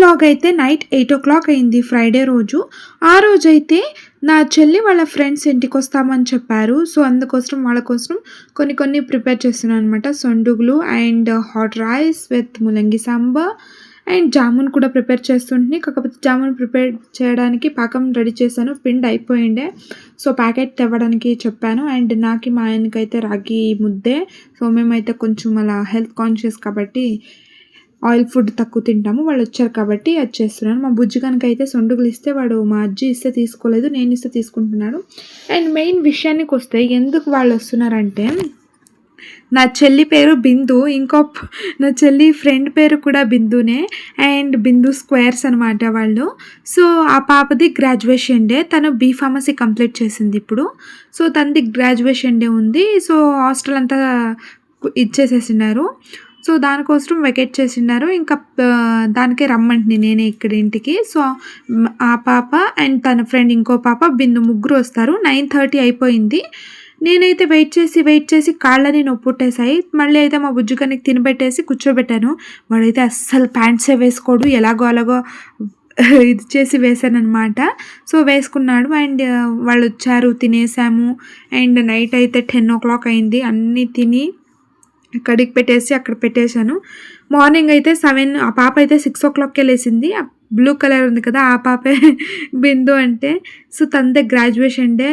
Vlog అయితే night 8:00 అయింది Friday రోజు. ఆ రోజైతే నా చెల్లి వాళ్ళ ఫ్రెండ్స్ ఇంటికొస్తామని చెప్పారు. సో, అందుకోసం వాళ్ళ కోసం కొన్ని ప్రిపేర్ చేస్తున్నాననమాట. సొండుగులు అండ్ హాట్ రైస్ విత్ ముల్లంగి సాంబార్ అండ్ జామున్ కూడా ప్రిపేర్ చేస్తుంటిని. కాకపోతే జామున్ ప్రిపేర్ చేయడానికి పాకం రెడీ చేశాను. పిండి అయిపోయిండే. సో, ప్యాకెట్ తేవడానికి చెప్పాను. అండ్ నాకి మా ఆయనకైతే రాగి ముద్దే. సో, మేమైతే కొంచెం అలా హెల్త్ కాన్షియస్ కాబట్టి ఆయిల్ ఫుడ్ తక్కువ తింటాము. వాళ్ళొచ్చారు కాబట్టి అది చేస్తున్నాను. మా బుజ్జిగానికైతే సొండుగులు ఇస్తే వాడు మా అజ్జి ఇస్తే తీసుకోలేదు. నేనిస్తే తీసుకుంటున్నాడు. అండ్ మెయిన్ విషయానికొస్తే ఎందుకు వాళ్ళొస్తున్నారంటే, నా చెల్లి పేరు బిందు. నా చెల్లి ఫ్రెండ్ పేరు కూడా బిందునే. అండ్ బిందు స్క్వేర్స్ అనమాట వాళ్ళు. సో, ఆ పాపది గ్రాడ్యుయేషన్ డే. తను బీఫార్మసీ కంప్లీట్ చేసింది ఇప్పుడు. సో, తనది గ్రాడ్యుయేషన్ డే ఉంది. సో, హాస్టల్ అంతా ఇచ్చేసేసినారు. సో, దానికోసం వెకేట్ చేసినారు. ఇంకా దానికే రమ్మంటిని నేనే ఇక్కడ ఇంటికి. సో, ఆ పాప అండ్ తన ఫ్రెండ్ ఇంకో పాప బిందు ముగ్గురు వస్తారు. 9:30 అయిపోయింది. నేనైతే వెయిట్ చేసి కాళ్ళని నొప్పుట్టేశాయి. మళ్ళీ అయితే మా బుజ్జిగానికి తినబెట్టేసి కూర్చోబెట్టాను. వాడైతే అస్సలు ప్యాంట్సే వేసుకోడు. ఎలాగో అలాగో ఇది చేసి వేశాననమాట. సో, వేసుకున్నాడు. అండ్ వాళ్ళు వచ్చారు, తినేసాము. అండ్ నైట్ అయితే 10:00 అయింది. అన్నీ తిని కడిగి పెట్టేసి అక్కడ పెట్టేశాను. మార్నింగ్ అయితే 7 ఆ పాప అయితే 6:00కే లేసింది. బ్లూ కలర్ ఉంది కదా, ఆ పాపే బిందు అంటే. సో, తనదే గ్రాడ్యుయేషన్ డే.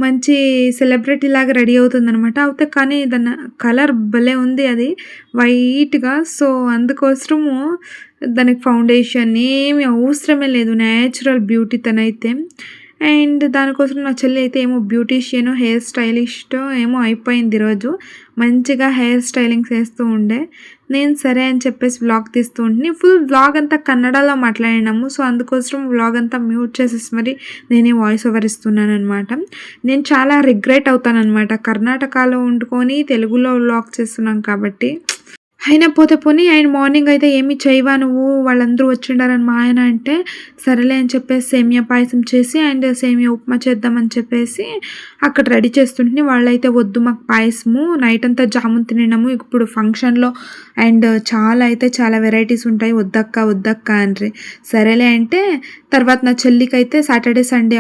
మంచి సెలబ్రిటీ లాగా రెడీ అవుతుందనమాట. అయితే కానీ దాని కలర్ భలే ఉంది, అది వైట్గా. సో, అందుకోసము దానికి ఫౌండేషన్ ఏమి అవసరమే లేదు. న్యాచురల్ బ్యూటీ తనైతే. అండ్ దానికోసం నా చెల్లి అయితే ఏమో బ్యూటీషియన్, హెయిర్ స్టైలిస్టో ఏమో అయిపోయింది ఈరోజు. మంచిగా హెయిర్ స్టైలింగ్ చేస్తూ ఉండే. నేను సరే అని చెప్పేసి వ్లాగ్ తీస్తూ ఉంటే ఫుల్ వ్లాగ్ అంతా కన్నడలో మాట్లాడినాము. సో, అందుకోసం వ్లాగ్ అంతా మ్యూట్ చేసేసి మరి నేనే వాయిస్ ఓవర్ ఇస్తున్నాను అనమాట. నేను చాలా రిగ్రెట్ అవుతానన్నమాట. కర్ణాటకలో వండుకొని తెలుగులో వ్లాగ్ చేస్తున్నాం కాబట్టి. అయినా పోతే పోనీ ఆయన మార్నింగ్ అయితే ఏమి చేయవా నువ్వు, వాళ్ళందరూ వచ్చిండారని మా ఆయన అంటే, సరేలే అని చెప్పేసి సేమియా పాయసం చేసి అండ్ సేమియా ఉప్మా చేద్దామని చెప్పేసి అక్కడ రెడీ చేస్తుంటే, వాళ్ళైతే వద్దు మాకు పాయసము, నైట్ అంతా జామున్ తినడము ఇప్పుడు ఫంక్షన్లో అండ్ చాలా వెరైటీస్ ఉంటాయి, వద్దక్క అండ్రి. సరేలే అంటే తర్వాత నా చెల్లికి అయితే సాటర్డే సండే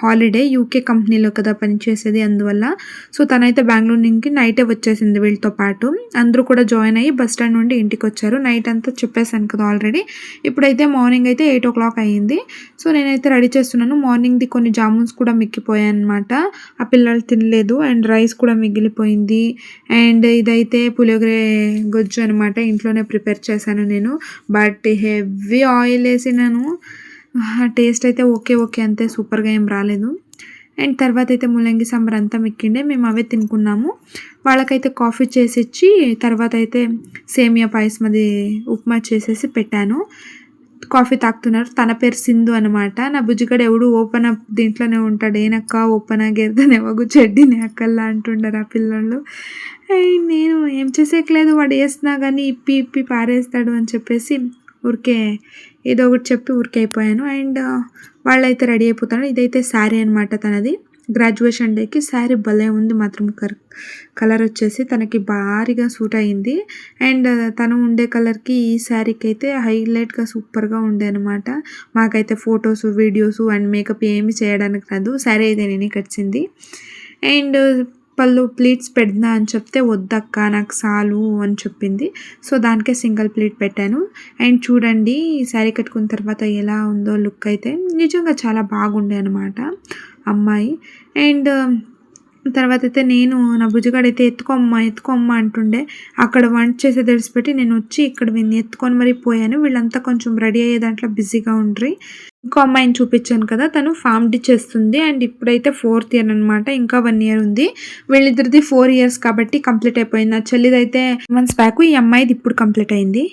హాలిడే, యూకే కంపెనీలో కదా పనిచేసేది, అందువల్ల. సో, తనైతే బెంగళూరు నుంచి నైటే వచ్చేసింది వీళ్ళతో పాటు. అందరూ కూడా జాయిన్ అయ్యి బస్ స్టాండ్ నుండి ఇంటికి వచ్చారు. నైట్ అంతా చెప్పేశాను కదా ఆల్రెడీ. ఇప్పుడైతే మార్నింగ్ అయితే 8:00 అయ్యింది. సో, నేనైతే రెడీ చేస్తున్నాను. మార్నింగ్ది కొన్ని జామున్స్ కూడా మిక్కిపోయాయి అనమాట. ఆ పిల్లలు తినలేదు. అండ్ రైస్ కూడా మిగిలిపోయింది. అండ్ ఇదైతే పులిహోర గొజ్జు అనమాట. ఇంట్లోనే ప్రిపేర్ చేశాను నేను. బట్ హెవీ ఆయిల్ వేసినాను. టేస్ట్ అయితే ఓకే అంతే, సూపర్గా ఏం రాలేదు. అండ్ తర్వాత అయితే ముల్లంగి సాంబార్ అంతా మిక్కిండే, మేము అవే తినుకున్నాము. వాళ్ళకైతే కాఫీ చేసి ఇచ్చి తర్వాత అయితే సేమియా పాయసం అది ఉప్మా చేసేసి పెట్టాను. కాఫీ తాగుతున్నారు. తన పేరు సింధు అనమాట. నా బుజ్జిగాడు ఎవడు ఓపెన్ అప్ దీంట్లోనే ఉంటాడు. ఏనక్క ఓపెన్ గెరదనే వగు చెడ్డిని అక్కల్లా అంటుండారు ఆ పిల్లలు. అండ్ నేను ఏం చేసేయట్లేదు, వాడు వేసినా కానీ ఇప్పి పారేస్తాడు అని చెప్పేసి ఊరికే ఏదో ఒకటి చెప్పి ఊరికే అయిపోయాను. అండ్ వాళ్ళైతే రెడీ అయిపోతారు. ఇదైతే శారీ అనమాట తనది. గ్రాడ్యుయేషన్ డేకి శారీ భలే ఉంది మాత్రం. కలర్ వచ్చేసి తనకి భారీగా సూట్ అయింది. అండ్ తను ఉండే కలర్కి ఈ శారీకి అయితే హైలైట్గా సూపర్గా ఉండే అనమాట. మాకైతే ఫొటోస్, వీడియోస్ అండ్ మేకప్ ఏమి చేయడానికి రాదు. శారీ అయితే నేనే కట్టింది. అండ్ పళ్ళు ప్లీట్స్ పెడదా అని చెప్తే వద్దక్క నాకు చాలు అని చెప్పింది. సో, దానికే సింగిల్ ప్లీట్ పెట్టాను. అండ్ చూడండి ఈ శారీ కట్టుకున్న తర్వాత ఎలా ఉందో లుక్ అయితే నిజంగా చాలా బాగుండే అనమాట అమ్మాయి. అండ్ తర్వాత అయితే నేను నా బుజ్జిగాడైతే ఎత్తుకోమ్మ అంటుండే. అక్కడ వంట చేసే తెడిచిపెట్టి నేను వచ్చి ఇక్కడ వీన్ని ఎత్తుకొని మరీ పోయాను. వీళ్ళంతా కొంచెం రెడీ అయ్యే దాంట్లో బిజీగా ఉండ్రి. ఇంకో అమ్మాయిని చూపించాను కదా, తను ఫార్మ్ డి చేస్తుంది. అండ్ ఇప్పుడైతే 4th ఇయర్ అనమాట. ఇంకా 1 year ఉంది. వీళ్ళిద్దరిది 4 years కాబట్టి కంప్లీట్ అయిపోయింది. నా చెల్లిదైతే మంత్స్ బ్యాక్, ఈ అమ్మాయిది ఇప్పుడు కంప్లీట్ అయింది.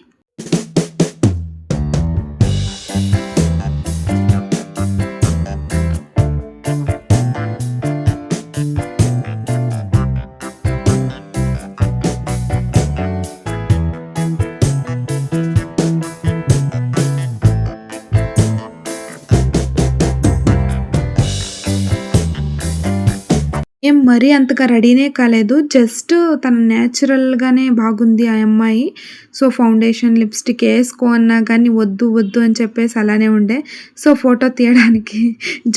ఏం మరీ అంతగా రెడీనే కాలేదు. జస్ట్ తన న్యాచురల్‌గానే బాగుంది ఆ అమ్మాయి. సో, ఫౌండేషన్, లిప్‌స్టిక్ ఏసుకో అన్నా గానీ వద్దు, వద్దు అని చెప్పేసి అలానే ఉండే. సో, ఫోటో తీయడానికి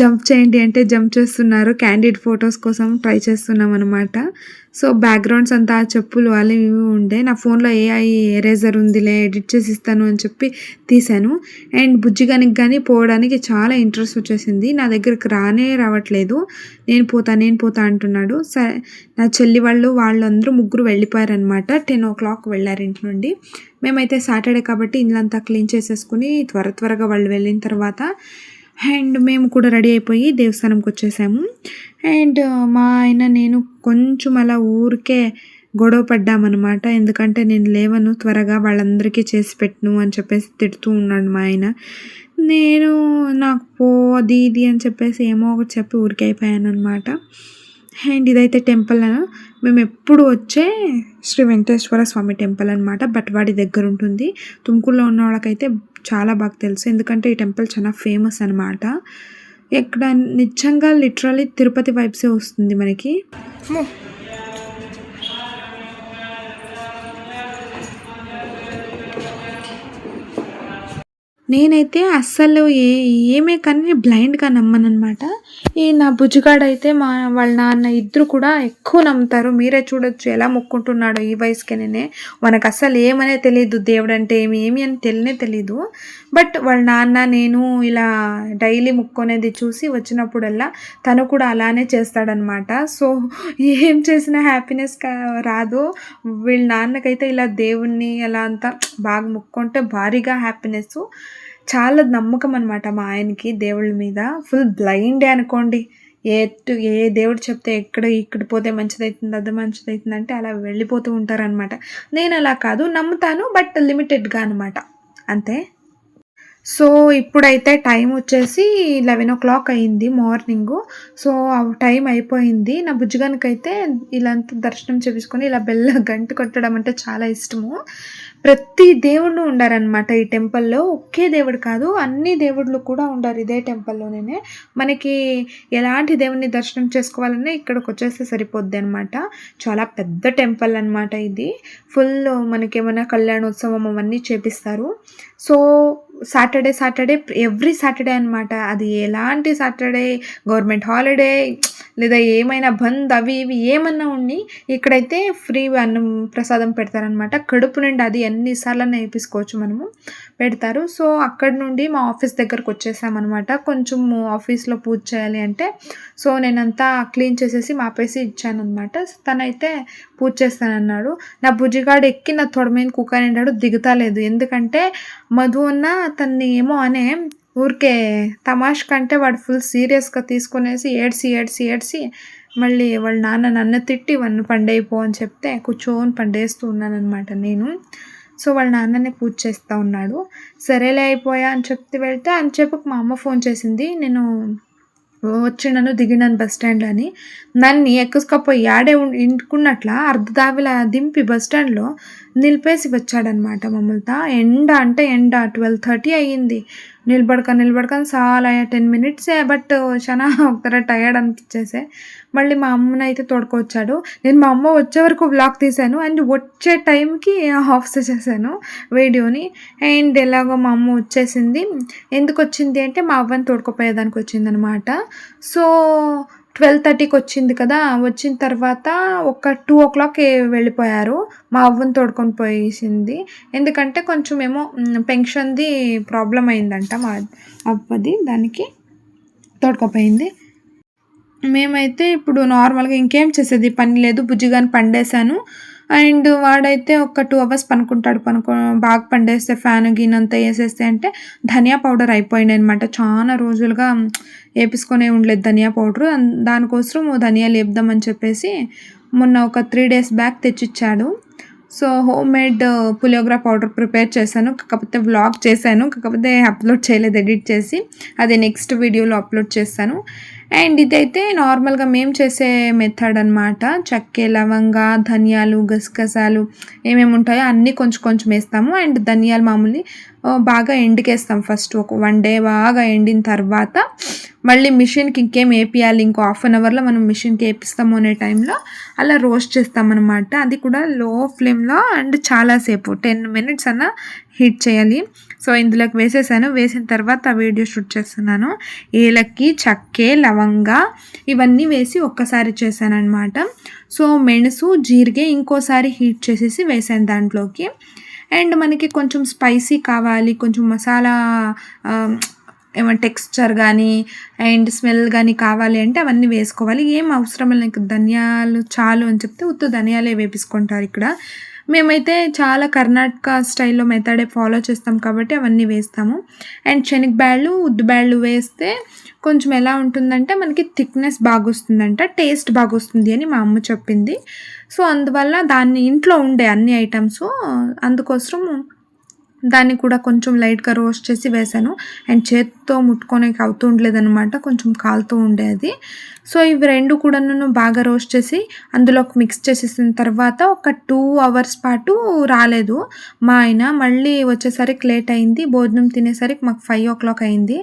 జంప్ చేయండి అంటే జంప్ చేస్తున్నారు. క్యాండిడ్ ఫోటోస్ కోసం ట్రై చేస్తున్నామనమాట. సో, బ్యాక్‌గ్రౌండ్స్ అంతా ఆ చెప్పులు అవి ఇవి ఉండే. నా ఫోన్‌లో ఏఐ ఎరేజర్ ఉందిలే ఎడిట్ చేసి ఇస్తాను అని చెప్పి తీశాను. అండ్ బుజ్జిగానికి గానీ పోవడానికి చాలా ఇంట్రెస్ట్ వచ్చేసింది. నా దగ్గరికి రావట్లేదు. నేను పోతా అంటున్నాడు. నా చెల్లి వాళ్ళందరూ ముగ్గురు వెళ్ళిపోయారనమాట. 10:00 వెళ్ళారు ఇంటి నుండి. మేమైతే సాటర్డే కాబట్టి ఇల్లంతా క్లీన్ చేసేసుకొని త్వరగా వాళ్ళు వెళ్ళిన తర్వాత అండ్ మేము కూడా రెడీ అయిపోయి దేవస్థానంకొచ్చేసాము. అండ్ మా ఆయన నేను కొంచెం అలా ఊరికే గొడవ పడ్డామనమాట. ఎందుకంటే నేను లేవను త్వరగా వాళ్ళందరికీ చేసి పెట్టను అని చెప్పేసి తిడుతూ ఉన్నాడు మా ఆయన. నేను నాకు అది ఇది అని చెప్పేసి ఏమో ఒకటి చెప్పి ఊరికే అయిపోయాననమాట. అండ్ ఇదైతే టెంపుల్ మేము ఎప్పుడు వచ్చే శ్రీ వెంకటేశ్వర స్వామి టెంపుల్ అనమాట. బట్వాడి దగ్గర ఉంటుంది. తుమ్కూరులో ఉన్న వాళ్ళకైతే చాలా బాగా తెలుసు. ఎందుకంటే ఈ టెంపుల్ చాలా ఫేమస్ అనమాట. ఇక్కడ నిజంగా లిటరల్లీ తిరుపతి వైబ్సే వస్తుంది మనకి. నేనైతే అస్సలు ఏమే కానీ బ్లైండ్‌గా నమ్మననమాట. ఈ నా బుజ్జిగాడైతే వాళ్ళ నాన్న ఇద్దరు కూడా ఎక్కువ నమ్ముతారు. మీరే చూడొచ్చు ఎలా మొక్కుంటున్నాడో ఈ వయసుకేనే. మనకస్సలు ఏమనే తెలీదు దేవుడంటే ఏమి అని తెలీదు. బట్ వాళ్ళ నాన్న, నేను ఇలా డైలీ మొక్కునేది చూసి వచ్చినప్పుడల్లా తను కూడా అలానే చేస్తాడనమాట. సో, ఏం చేసినా హ్యాపీనెస్ రాదు. వీళ్ళ నాన్నకైతే ఇలా దేవుడిని అలా అంతా బాగా మొక్కుంటే భారీగా హ్యాపీనెస్సు. చాలా నమ్మకం అనమాట మా ఆయనకి దేవుళ్ళ మీద. ఫుల్ బ్లైండే అనుకోండి. ఏ దేవుడు చెప్తే ఇక్కడ పోతే మంచిదవుతుంది, అది మంచిదవుతుంది అంటే అలా వెళ్ళిపోతూ ఉంటారనమాట. నేను అలా కాదు, నమ్ముతాను బట్ లిమిటెడ్‌గా అనమాట. అంతే. సో, ఇప్పుడైతే టైం వచ్చేసి 11:00 అయింది మార్నింగు. సో, ఆ టైం అయిపోయింది. నా బుజ్జిగానికైతే ఇలాంతా దర్శనం చేపించుకొని ఇలా గంట కొట్టడం అంటే చాలా ఇష్టము. ప్రతి దేవుళ్ళు ఉండారనమాట ఈ టెంపుల్‌లో. ఒకే దేవుడు కాదు, అన్ని దేవుళ్ళు కూడా ఉండారు ఇదే టెంపుల్‌లోనే. మనకి ఎలాంటి దేవుడిని దర్శనం చేసుకోవాలన్నా ఇక్కడికొచ్చేస్తే సరిపోద్దనమాట. చాలా పెద్ద టెంపుల్ అనమాట ఇది. ఫుల్ మనకేమైనా కళ్యాణోత్సవం అవన్నీ చేపిస్తారు. సో, సాటర్డే ఎవ్రీ సాటర్డే అనమాట. అది ఎలాంటి సాటర్డే, గవర్నమెంట్ హాలిడే లేదా ఏమైనా బంద్ అవి ఇవి ఏమన్నా ఉండి ఇక్కడైతే ఫ్రీ అన్నం ప్రసాదం పెడతారనమాట. కడుపు నిండా అది ఎన్ని సార్లన్నా వేపించుకోవచ్చు మనము, పెడతారు. సో, అక్కడి నుండి మా ఆఫీస్ దగ్గరకు వచ్చేసామనమాట. కొంచెం ఆఫీస్‌లో పూజ చేయాలి అంటే సో, నేనంతా క్లీన్ చేసేసి మాపేసి ఇచ్చాననమాట. తనైతే పూజ చేస్తానన్నాడు. నా బుజ్జిగాడు ఎక్కి నా తొడ మీద కూకనిండాడు. దిగుతాలేదు. ఎందుకంటే మధు అన్న తన్ని ఏమో అనే ఊరికే తమాష్ కంటే వాడు ఫుల్ సీరియస్‌గా తీసుకునేసి ఏడ్చి మళ్ళీ వాళ్ళ నాన్న నన్ను తిట్టి "వన్ను పండైపో" అని చెప్తే కూర్చొని పండేస్తూ ఉన్నాననమాట నేను. సో, వాళ్ళ నాన్ననే పూజ చేస్తా ఉన్నాడు. సరేలే అయిపోయా అని చెప్తే వెళ్తే అంతసేపుకి మా అమ్మ ఫోన్ చేసింది. నేను వచ్చినాను, దిగినాను బస్ స్టాండ్‌లో అని. నన్ను ఎక్కించుకపోయి ఆడే ఇంటుకున్నట్లా అర్ధ దావిలా దింపి బస్ స్టాండ్‌లో నిలిపేసి వచ్చాడనమాట మమ్మల్ని. ఎండ అంటే ఎండ 12:30 అయ్యింది. నిలబడకని చాలా 10 మినిట్సే బట్ చాలా ఒకతర టయర్డ్ అనిపించేసే. మళ్ళీ మా అమ్మనైతే తోడుకొచ్చాడు. నేను మా అమ్మ వచ్చే వరకు వ్లాగ్ తీశాను అండ్ వచ్చే టైంకి ఆఫ్ చేసేసాను వీడియోని. అండ్ ఎలాగో మా అమ్మ వచ్చేసింది. ఎందుకొచ్చింది అంటే మా అవ్వని తోడుకుపోయేదానికి వచ్చిందనమాట. సో, 12:30కి వచ్చింది కదా! వచ్చిన తర్వాత ఒక 2:00కి వెళ్ళిపోయారు. మా అవ్వని తోడుకొని పోయేసింది. ఎందుకంటే కొంచెం ఏమో పెన్షన్‌ది ప్రాబ్లమ్ అయిందంట మా అవ్వది. దానికి తోడుకుపోయింది. మేమైతే ఇప్పుడు నార్మల్‌గా ఇంకేం చేసేది పని లేదు. బుజ్జిగాని పండేశాను. అండ్ వాడైతే ఒక 2 అవర్స్ పనుకుంటాడు. బాగా పండేస్తే ఫ్యాన్ గీన్ అంతా ఏసేస్తే అంటే ధనియా పౌడర్ అయిపోయిందనమాట. చాలా రోజులుగా ఏపిసుకొనే ఉండలేదు ధనియా పౌడరు. దానికోసం ధనియాలు ఏపుదామని చెప్పేసి మొన్న ఒక 3 డేస్ బ్యాక్ తెచ్చిచ్చాడు. So, homemade puliyogare powder prepare చేశాను. కాకపోతే వ్లాగ్ చేశాను. కాకపోతే అప్లోడ్ చేయలేదు ఎడిట్ చేసి. అది నెక్స్ట్ వీడియోలో అప్లోడ్ చేస్తాను. అండ్ ఇదైతే నార్మల్‌గా మేము చేసే మెథడ్ అనమాట. చెక్క, లవంగ, ధనియాలు, గసగసాలు ఏమేమి ఉంటాయో అన్నీ కొంచెం కొంచెం ఏస్తాము. అండ్ ధనియాలు మామూలుది బాగా ఎండకేస్తాం ఫస్ట్. ఒక 1 డే బాగా ఎండిన తర్వాత మళ్ళీ మిషన్‌కి ఇంకేం ఏపియాలి, ఇంకో హాఫ్ అన్ అవర్‌లో మనం మిషన్‌కి ఏపిస్తాము అనే టైంలో అలా రోస్ట్ చేస్తామనమాట. అది కూడా లో ఫ్లేమ్‌లో అండ్ చాలా సేపు 10 మినిట్స్ అన్నా హీట్ చేయాలి. సో, ఇందులోకి వేసేసాను. వేసిన తర్వాత వీడియో షూట్ చేస్తున్నాను. ఏలక్కి, చక్కె, లవంగ ఇవన్నీ వేసి ఒక్కసారి చేశాననమాట. సో, మెణుసు, జీరిగే ఇంకోసారి హీట్ చేసేసి వేసాను దాంట్లోకి. అండ్ మనకి కొంచెం స్పైసీ కావాలి, కొంచెం మసాలా ఏమైనా టెక్స్చర్ గానీ అండ్ స్మెల్ గానీ కావాలి అంటే అవన్నీ వేసుకోవాలి. ఏం అవసరం లేదు. ధనియాలు చాలు అని చెప్తే ఉత్త ధనియాలే వేపించుకుంటారిక్కడ. మేమైతే చాలా కర్ణాటక స్టైల్‌లో మెథడే ఫాలో చేస్తాం కాబట్టి అవన్నీ వేస్తాము. అండ్ శనగబ్యాళ్ళు, ఉద్దిబ్యాళ్ళు వేస్తే కొంచెం ఎలా ఉంటుందంటే మనకి థిక్‌నెస్ బాగొస్తుందంట. టేస్ట్ బాగొస్తుంది అని మా అమ్మ చెప్పింది. సో, అందువల్ల దాన్ని ఇంట్లో ఉండే అన్ని ఐటెమ్సు అందుకోసం దాన్ని కూడా కొంచెం లైట్‌గా రోస్ట్ చేసి వేశాను. అండ్ చేత్తో ముట్టుకోనికి అవుతూ ఉండలేదనమాట. కొంచెం కాలుతూ ఉండే అది. సో, ఇవి 2 కూడాను బాగా రోస్ట్ చేసి అందులోకి మిక్స్ చేసేసిన తర్వాత ఒక 2 అవర్స్ పాటు రాలేదు మా ఆయన. మళ్ళీ వచ్చేసరికి లేట్ అయింది. భోజనం తినేసరికి మాకు 5:00 అయింది.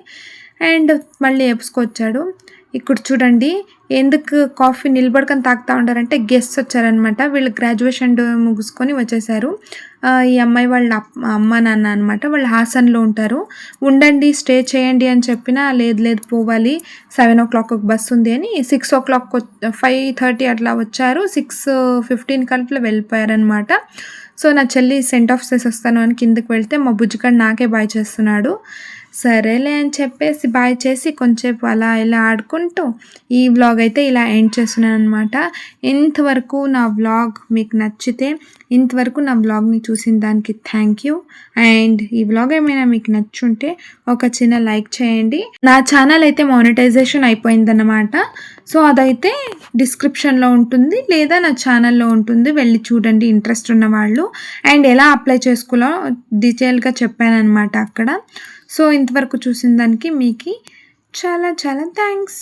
అండ్ మళ్ళీ ఏపుసుకొచ్చాడు. ఇక్కడ చూడండి ఎందుకు కాఫీ నిలబడుకొని తాగుతా ఉంటారంటే గెస్ట్స్ వచ్చారనమాట. వీళ్ళు గ్రాడ్యుయేషన్ ముగుసుకొని వచ్చేసారు. ఈ అమ్మాయి వాళ్ళ అమ్మ, నాన్న అనమాట. వాళ్ళు హాసన్‌లో ఉంటారు. ఉండండి, స్టే చేయండి అని చెప్పినా లేదు లేదు పోవాలి 7:00 బస్ ఉంది అని 5:30 అట్లా వచ్చారు. 6:15 అట్లా వెళ్ళిపోయారనమాట. సో, నా చెల్లి సెంట్ ఆఫ్ చేసొస్తాను అని కిందకి వెళ్తే మా బుజ్జిగాడు నాకే బాయ్ చేస్తున్నాడు. సరేలే అని చెప్పేసి బాయ్ చేసి కొంచెంసేపు అలా ఇలా ఆడుకుంటూ ఈ వ్లాగ్ అయితే ఇలా ఎండ్ చేస్తున్నాననమాట. ఇంతవరకు నా వ్లాగ్ మీకు నచ్చితే ఇంతవరకు నా వ్లాగ్‌ని చూసిన దానికి థ్యాంక్ యూ. అండ్ ఈ వ్లాగ్ ఏమైనా మీకు నచ్చుంటే ఒక చిన్న లైక్ చేయండి. నా ఛానల్ అయితే మానిటైజేషన్ అయిపోయిందన్నమాట. సో, అదైతే డిస్క్రిప్షన్‌లో ఉంటుంది లేదా నా ఛానల్‌లో ఉంటుంది. వెళ్ళి చూడండి ఇంట్రెస్ట్ ఉన్నవాళ్ళు. అండ్ ఎలా అప్లై చేసుకోవాలో డీటెయిల్‌గా చెప్పాననమాట అక్కడ. సో, ఇంతవరకు చూసిన దానికి మీకి చాలా చాలా థ్యాంక్స్.